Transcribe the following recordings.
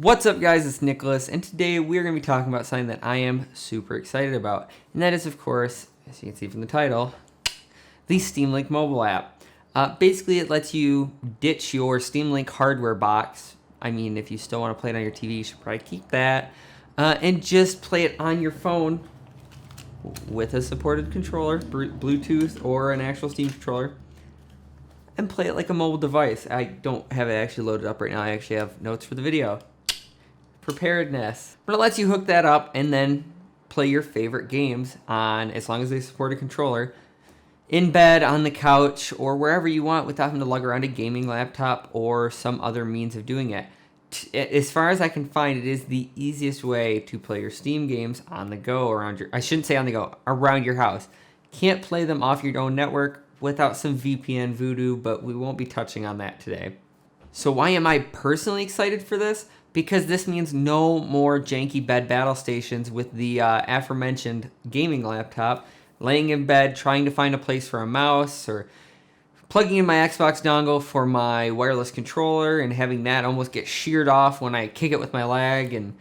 What's up, guys? It's Nicholas, and today we're going to be talking about something that I am super excited about, and that is, of course, as you can see from the title, the Steam Link mobile app. Basically, it lets you ditch your Steam Link hardware box. I mean, if you still want to play it on your TV, you should probably keep that, and just play it on your phone with a supported controller, Bluetooth, or an actual Steam controller, and play it like a mobile device. I don't have it actually loaded up right now. I actually have notes for the video. Preparedness. But it lets you hook that up and then play your favorite games on, as long as they support a controller, in bed, on the couch, or wherever you want without having to lug around a gaming laptop or some other means of doing it. As far as I can find, it is the easiest way to play your Steam games on the go around your, I shouldn't say on the go, around your house. Can't play them off your own network without some VPN voodoo, but we won't be touching on that today. So why am I personally excited for this? Because this means no more janky bed battle stations with the aforementioned gaming laptop, laying in bed trying to find a place for a mouse, or plugging in my Xbox dongle for my wireless controller and having that almost get sheared off when I kick it with my leg. And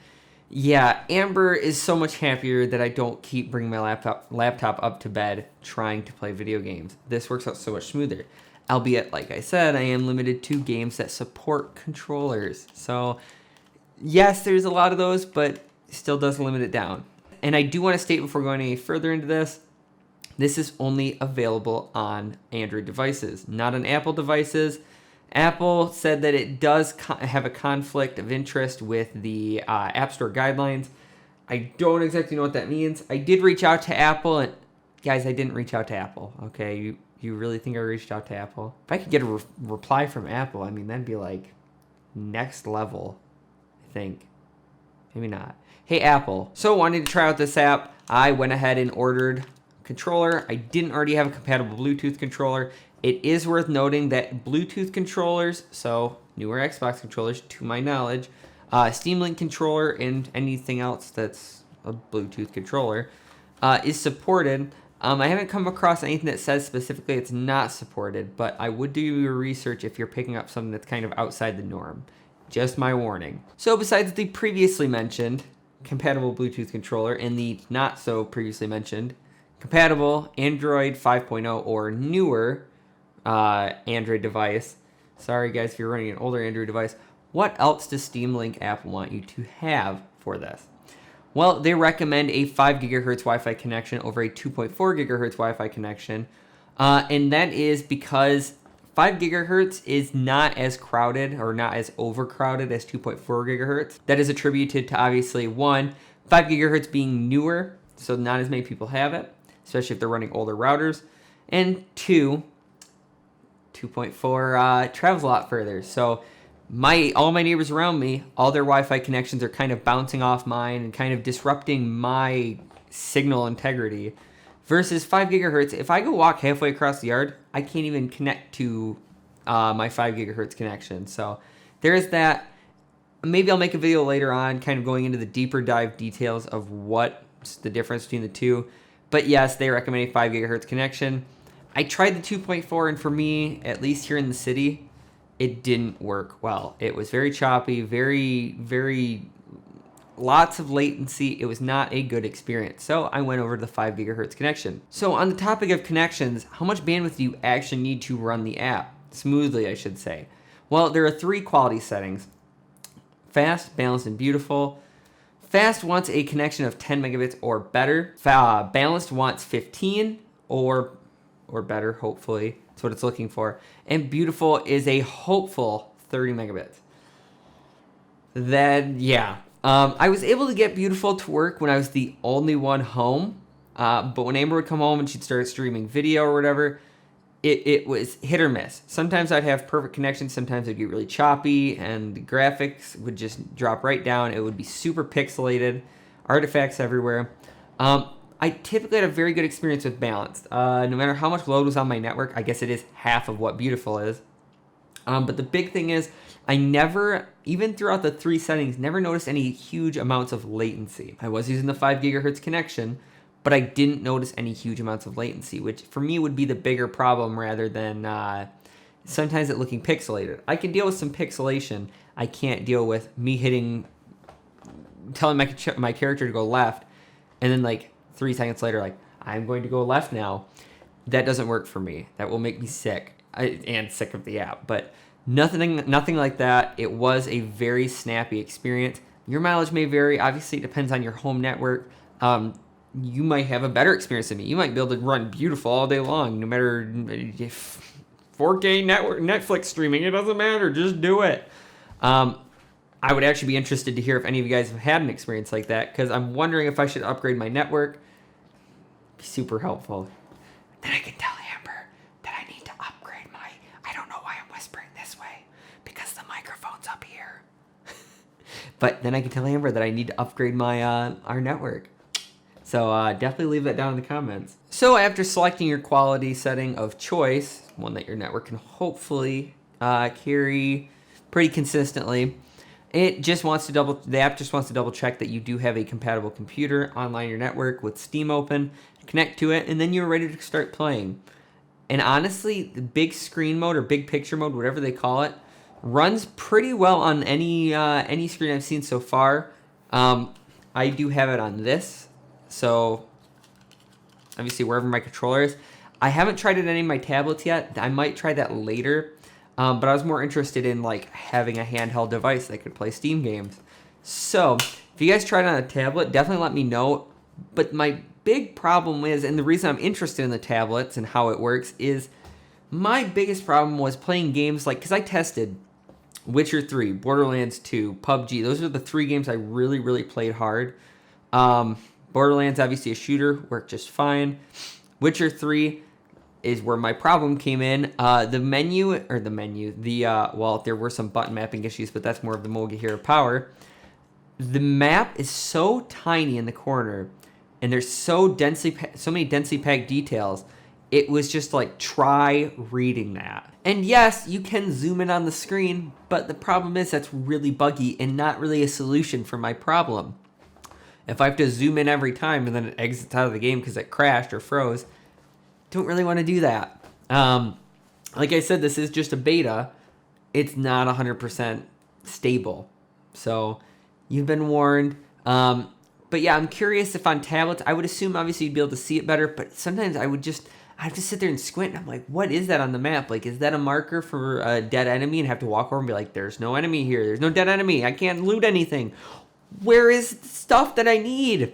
yeah, Amber is so much happier that I don't keep bringing my laptop up to bed trying to play video games. This works out so much smoother. Albeit, like I said, I am limited to games that support controllers. So yes, there's a lot of those, but still does limit it down. And I do want to state before going any further into this, this is only available on Android devices, not on Apple devices. Apple said that it does have a conflict of interest with the App Store guidelines. I don't exactly know what that means. I did reach out to Apple, and guys, I didn't reach out to Apple, okay? You really think I reached out to Apple? If I could get a reply from Apple, I mean, that'd be like next level, I think. Maybe not. Hey, Apple. So wanting to try out this app, I went ahead and ordered controller. I didn't already have a compatible Bluetooth controller. It is worth noting that Bluetooth controllers, so newer Xbox controllers, to my knowledge, Steam Link controller and anything else that's a Bluetooth controller, is supported. I haven't come across anything that says specifically it's not supported, but I would do your research if you're picking up something that's kind of outside the norm. Just my warning. So besides the previously mentioned compatible Bluetooth controller and the not so previously mentioned compatible Android 5.0 or newer Android device, sorry guys if you're running an older Android device, what else does Steam Link app want you to have for this? Well, they recommend a 5 gigahertz Wi-Fi connection over a 2.4 gigahertz Wi-Fi connection, and that is because 5 gigahertz is not as crowded or not as overcrowded as 2.4 gigahertz. That is attributed to, obviously, 1, 5 gigahertz being newer, so not as many people have it, especially if they're running older routers, and 2, 2.4 travels a lot further. So all my neighbors around me, all their Wi-Fi connections are kind of bouncing off mine and kind of disrupting my signal integrity. Versus 5 gigahertz, if I go walk halfway across the yard, I can't even connect to my 5 gigahertz connection. So there is that. Maybe I'll make a video later on kind of going into the deeper dive details of what's the difference between the two. But yes, they recommend a 5 gigahertz connection. I tried the 2.4, and for me, at least here in the city, it didn't work well. It was very choppy, very lots of latency. It was not a good experience. So I went over to the 5 gigahertz connection. So on the topic of connections, how much bandwidth do you actually need to run the app? Smoothly, I should say. Well, there are 3 quality settings. Fast, balanced, and beautiful. Fast wants a connection of 10 megabits or better. Balanced wants 15 or better, hopefully. That's what it's looking for. And beautiful is a hopeful 30 megabits. Then, yeah. I was able to get beautiful to work when I was the only one home. But when Amber would come home and she'd start streaming video or whatever, it was hit or miss. Sometimes I'd have perfect connection. Sometimes it'd get really choppy and the graphics would just drop right down. It would be super pixelated, artifacts everywhere. I typically had a very good experience with balanced. No matter how much load was on my network, I guess it is half of what beautiful is. But the big thing is, I never, even throughout the 3 settings, never noticed any huge amounts of latency. I was using the 5 gigahertz connection, but I didn't notice any huge amounts of latency, which for me would be the bigger problem rather than sometimes it looking pixelated. I can deal with some pixelation. I can't deal with me telling my character to go left, and then like 3 seconds later, like, I'm going to go left now. That doesn't work for me. That will make me sick and sick of the app. But nothing like that. It was a very snappy experience. Your mileage may vary. Obviously, it depends on your home network. You might have a better experience than me. You might be able to run beautiful all day long, no matter if 4K Netflix streaming. It doesn't matter. Just do it. I would actually be interested to hear if any of you guys have had an experience like that, because I'm wondering if I should upgrade my network. Be super helpful. Then I can tell Amber that I need to upgrade my... I don't know why I'm whispering this way, because the microphone's up here. But then I can tell Amber that I need to upgrade my our network. So definitely leave that down in the comments. So after selecting your quality setting of choice, one that your network can hopefully carry pretty consistently, the app just wants to double check that you do have a compatible computer online your network with Steam open, connect to it, and then you're ready to start playing. And honestly, the big screen mode or big picture mode, whatever they call it, runs pretty well on any screen I've seen so far. I do have it on this, so obviously wherever my controller is. I haven't tried it on any of my tablets yet. I might try that later. But I was more interested in like having a handheld device that could play Steam games. So if you guys tried it on a tablet, definitely let me know. But my big problem is, and the reason I'm interested in the tablets and how it works is, my biggest problem was playing games like, because I tested Witcher 3, Borderlands 2, PUBG. Those are the 3 games I really, really played hard. Borderlands, obviously a shooter, worked just fine. Witcher 3 is where my problem came in. Well, there were some button mapping issues, but that's more of the Moga Hero power. The map is so tiny in the corner, and there's so many densely packed details. It was just like, try reading that. And yes, you can zoom in on the screen, but the problem is that's really buggy and not really a solution for my problem. If I have to zoom in every time and then it exits out of the game because it crashed or froze, don't really want to do that. Like I said, this is just a beta. It's not 100% stable. So you've been warned. But yeah, I'm curious if on tablets, I would assume obviously you'd be able to see it better, but sometimes I have to sit there and squint, and I'm like, what is that on the map? Like, is that a marker for a dead enemy? And have to walk over and be like, there's no enemy here. There's no dead enemy. I can't loot anything. Where is the stuff that I need?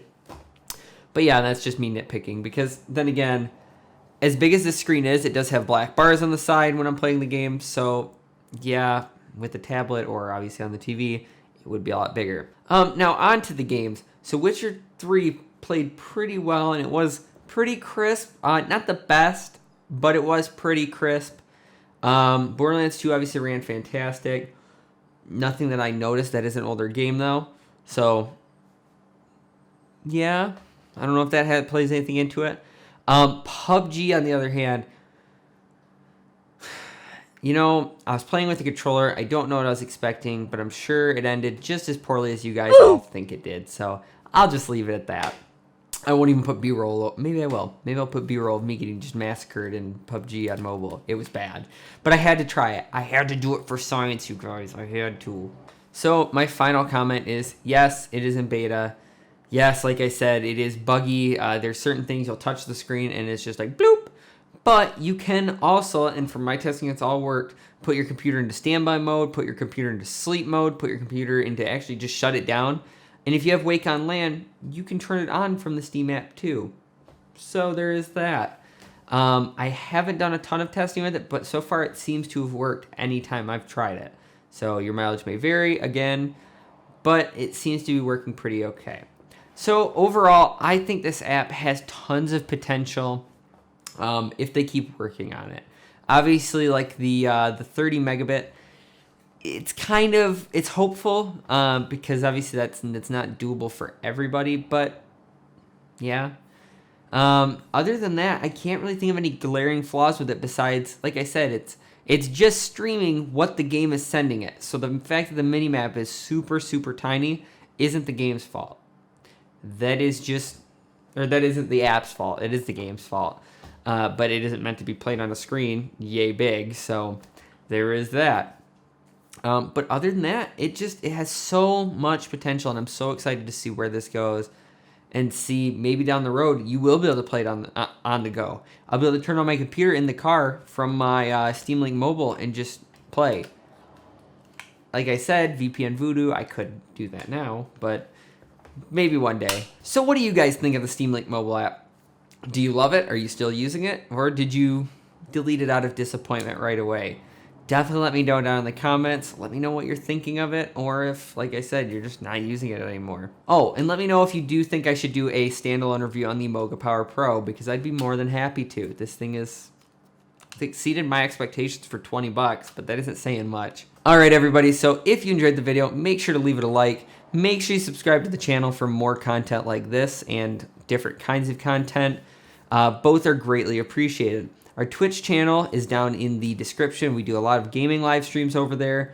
But yeah, that's just me nitpicking, because then again, as big as this screen is, it does have black bars on the side when I'm playing the game. So yeah, with the tablet or obviously on the TV, it would be a lot bigger. Now on to the games. So Witcher 3 played pretty well, and it was pretty crisp. Not the best, but it was pretty crisp. Borderlands 2 obviously ran fantastic. Nothing that I noticed that is an older game though. So yeah, I don't know if that plays anything into it. PUBG, on the other hand, I was playing with the controller. I don't know what I was expecting, but I'm sure it ended just as poorly as you guys all think it did. So I'll just leave it at that. I won't even put B-roll. Maybe I will. Maybe I'll put B-roll of me getting just massacred in PUBG on mobile. It was bad. But I had to try it. I had to do it for science, you guys. I had to. So my final comment is, yes, it is in beta. Yes, like I said, it is buggy. There's certain things you'll touch the screen and it's just like bloop. But you can also, and from my testing, it's all worked, put your computer into standby mode, put your computer into sleep mode, put your computer into actually just shut it down. And if you have Wake on LAN, you can turn it on from the Steam app too. So there is that. I haven't done a ton of testing with it, but so far it seems to have worked anytime I've tried it. So your mileage may vary again, but it seems to be working pretty okay. So overall, I think this app has tons of potential if they keep working on it. Obviously, like the 30 megabit, it's hopeful because obviously that's not doable for everybody. But yeah, other than that, I can't really think of any glaring flaws with it. Besides, like I said, it's just streaming what the game is sending it. So the fact that the minimap is super, super tiny isn't the game's fault. That isn't the app's fault. It is the game's fault. But it isn't meant to be played on a screen yay big. So there is that. But other than that, it has so much potential, and I'm so excited to see where this goes, and see maybe down the road you will be able to play it on the go. I'll be able to turn on my computer in the car from my Steam Link Mobile and just play. Like I said, VPN Voodoo, I could do that now, but maybe one day. So what do you guys think of the Steam Link Mobile app? Do you love it? Are you still using it? Or did you delete it out of disappointment right away? Definitely let me know down in the comments. Let me know what you're thinking of it, or if, like I said, you're just not using it anymore. Oh, and let me know if you do think I should do a standalone review on the Moga Power Pro, because I'd be more than happy to. This thing has exceeded my expectations for 20 bucks, but that isn't saying much. All right, everybody, so if you enjoyed the video, make sure to leave it a like. Make sure you subscribe to the channel for more content like this and different kinds of content. Both are greatly appreciated. Our Twitch channel is down in the description. We do a lot of gaming live streams over there.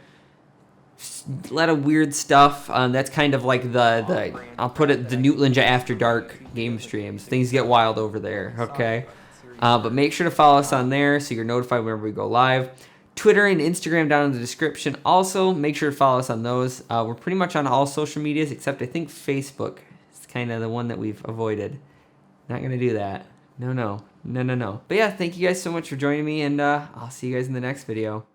A lot of weird stuff. That's kind of like I'll put it, the TheNootLinja After Dark game streams. Things get wild over there, okay? But make sure to follow us on there so you're notified whenever we go live. Twitter and Instagram down in the description. Also, make sure to follow us on those. We're pretty much on all social medias except I think Facebook. It's kind of the one that we've avoided. Not going to do that. No. But yeah, thank you guys so much for joining me, and I'll see you guys in the next video.